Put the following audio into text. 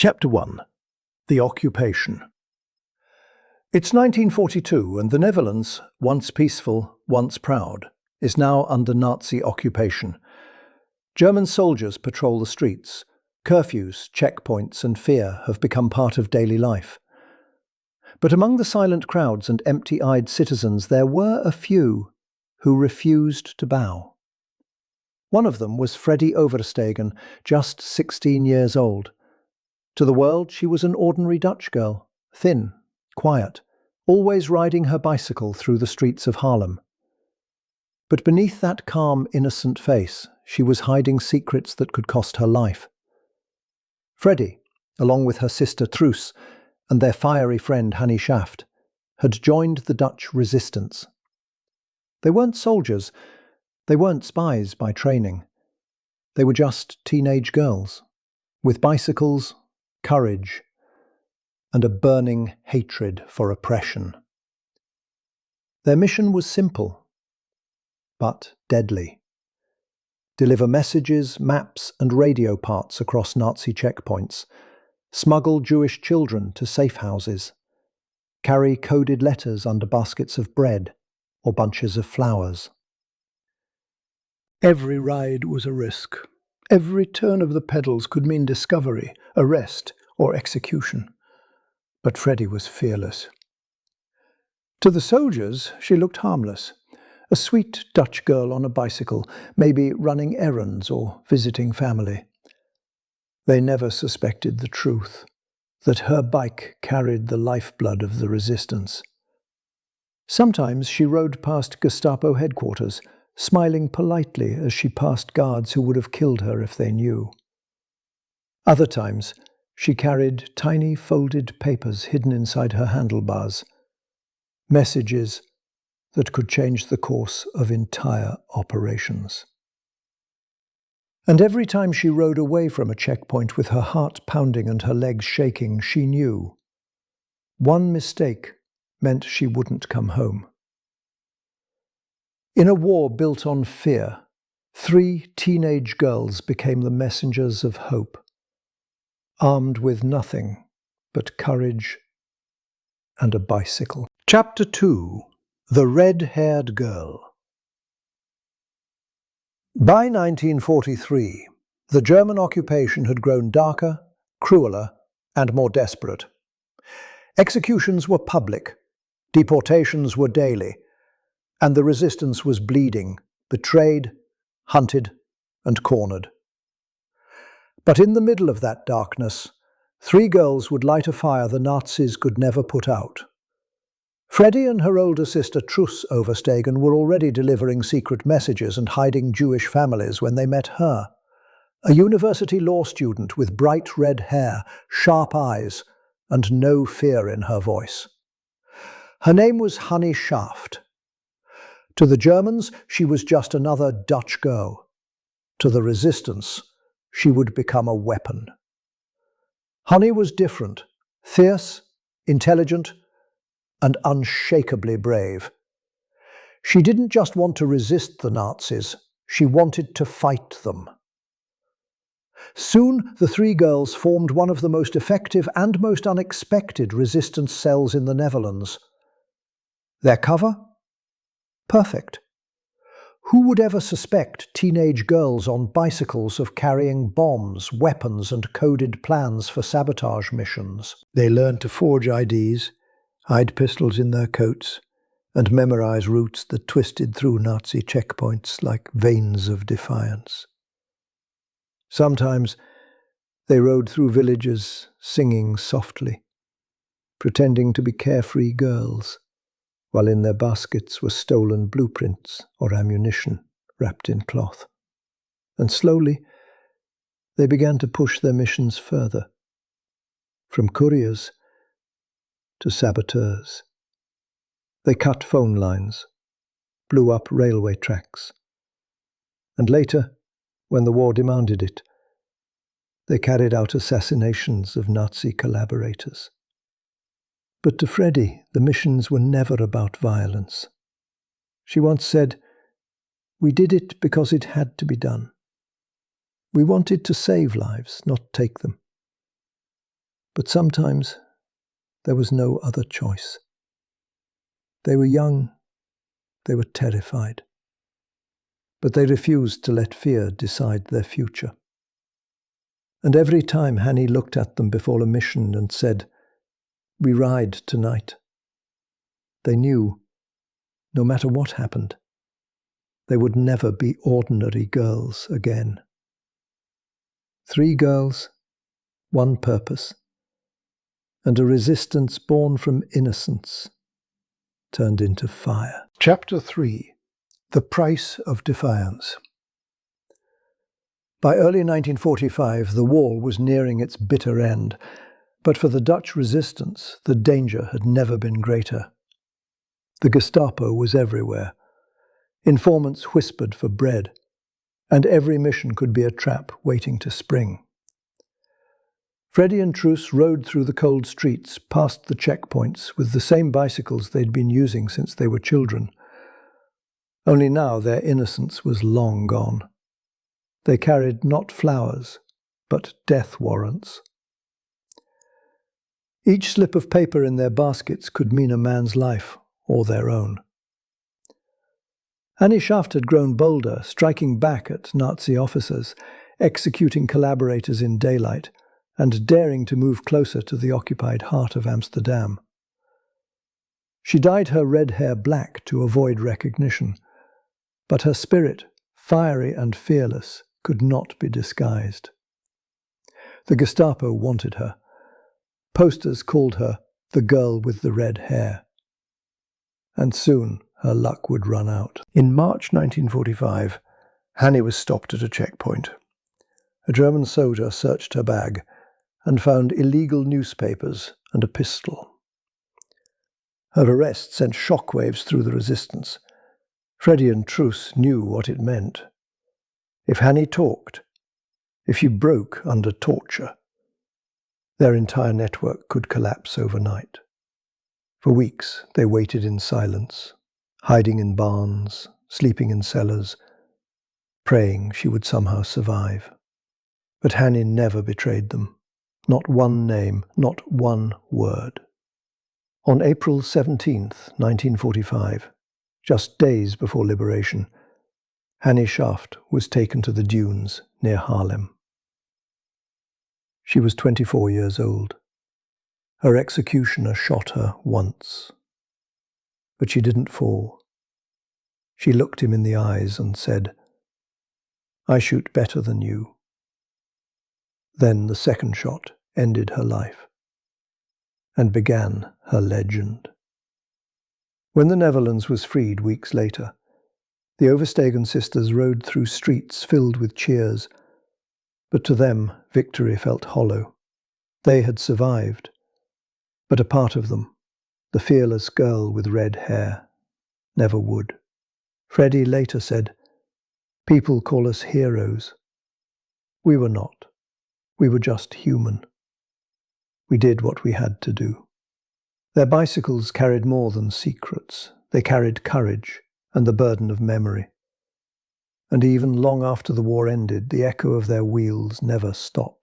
Chapter 1. The Occupation. It's 1942 and the Netherlands, once peaceful, once proud, is now under Nazi occupation. German soldiers patrol the streets. Curfews, checkpoints and fear have become part of daily life. But among the silent crowds and empty-eyed citizens there were a few who refused to bow. One of them was Freddie Oversteegen, just 16 years old. To the world she was an ordinary Dutch girl, thin, quiet, always riding her bicycle through the streets of Haarlem. But beneath that calm, innocent face, she was hiding secrets that could cost her life. Freddie, along with her sister Truus and their fiery friend Hannie Schaft, had joined the Dutch resistance. They weren't soldiers, they weren't spies by training. They were just teenage girls, with bicycles, courage, and a burning hatred for oppression. Their mission was simple, but deadly. Deliver messages, maps, and radio parts across Nazi checkpoints, smuggle Jewish children to safe houses, carry coded letters under baskets of bread or bunches of flowers. Every ride was a risk. Every turn of the pedals could mean discovery, arrest, or execution. But Freddie was fearless. To the soldiers, she looked harmless. A sweet Dutch girl on a bicycle, maybe running errands or visiting family. They never suspected the truth, that her bike carried the lifeblood of the resistance. Sometimes she rode past Gestapo headquarters, smiling politely as she passed guards who would have killed her if they knew. Other times, she carried tiny folded papers hidden inside her handlebars, messages that could change the course of entire operations. And every time she rode away from a checkpoint with her heart pounding and her legs shaking, she knew one mistake meant she wouldn't come home. In a war built on fear, 3 teenage girls became the messengers of hope, armed with nothing but courage and a bicycle. Chapter 2. The Red-Haired Girl. By 1943, the German occupation had grown darker, crueler, and more desperate. Executions were public, deportations were daily, and the resistance was bleeding, betrayed, hunted, and cornered. But in the middle of that darkness, 3 girls would light a fire the Nazis could never put out. Freddie and her older sister Truus Oversteegen were already delivering secret messages and hiding Jewish families when they met her, a university law student with bright red hair, sharp eyes, and no fear in her voice. Her name was Hannie Schaft. To the Germans, she was just another Dutch girl. To the resistance, she would become a weapon. Hannie was different, fierce, intelligent, and unshakably brave. She didn't just want to resist the Nazis, she wanted to fight them. Soon, the 3 girls formed one of the most effective and most unexpected resistance cells in the Netherlands. Their cover? Perfect. Who would ever suspect teenage girls on bicycles of carrying bombs, weapons, and coded plans for sabotage missions? They learned to forge IDs, hide pistols in their coats, and memorize routes that twisted through Nazi checkpoints like veins of defiance. Sometimes they rode through villages singing softly, pretending to be carefree girls, while in their baskets were stolen blueprints or ammunition wrapped in cloth. And slowly, they began to push their missions further, from couriers to saboteurs. They cut phone lines, blew up railway tracks, and later, when the war demanded it, they carried out assassinations of Nazi collaborators. But to Freddie, the missions were never about violence. She once said, "We did it because it had to be done. We wanted to save lives, not take them." But sometimes there was no other choice. They were young, they were terrified, but they refused to let fear decide their future. And every time Hannie looked at them before a mission and said, "We ride tonight," they knew, no matter what happened, they would never be ordinary girls again. 3 girls, 1 purpose, and a resistance born from innocence turned into fire. Chapter 3. The Price of Defiance. By early 1945, the war was nearing its bitter end, but for the Dutch resistance, the danger had never been greater. The Gestapo was everywhere. Informants whispered for bread, and every mission could be a trap waiting to spring. Freddie and Truus rode through the cold streets, past the checkpoints, with the same bicycles they'd been using since they were children. Only now their innocence was long gone. They carried not flowers, but death warrants. Each slip of paper in their baskets could mean a man's life, or their own. Hannie Schaft had grown bolder, striking back at Nazi officers, executing collaborators in daylight, and daring to move closer to the occupied heart of Amsterdam. She dyed her red hair black to avoid recognition, but her spirit, fiery and fearless, could not be disguised. The Gestapo wanted her. Posters called her the girl with the red hair. And soon her luck would run out. In March 1945, Hannie was stopped at a checkpoint. A German soldier searched her bag and found illegal newspapers and a pistol. Her arrest sent shockwaves through the resistance. Freddie and Truus knew what it meant. If Hannie talked, if she broke under torture, their entire network could collapse overnight. For weeks they waited in silence, hiding in barns, sleeping in cellars, praying she would somehow survive. But Hannie never betrayed them. Not one name, not one word. On April 17th, 1945, just days before liberation, Hannie Schaft was taken to the dunes near Haarlem. She was 24 years old. Her executioner shot her once. But she didn't fall. She looked him in the eyes and said, "I shoot better than you." Then the second shot ended her life and began her legend. When the Netherlands was freed weeks later, the Oversteegen sisters rode through streets filled with cheers, but to them victory felt hollow. They had survived, but a part of them, the fearless girl with red hair, never would. Freddie later said, "People call us heroes. We were not. We were just human. We did what we had to do." Their bicycles carried more than secrets. They carried courage and the burden of memory. And even long after the war ended, the echo of their wheels never stopped.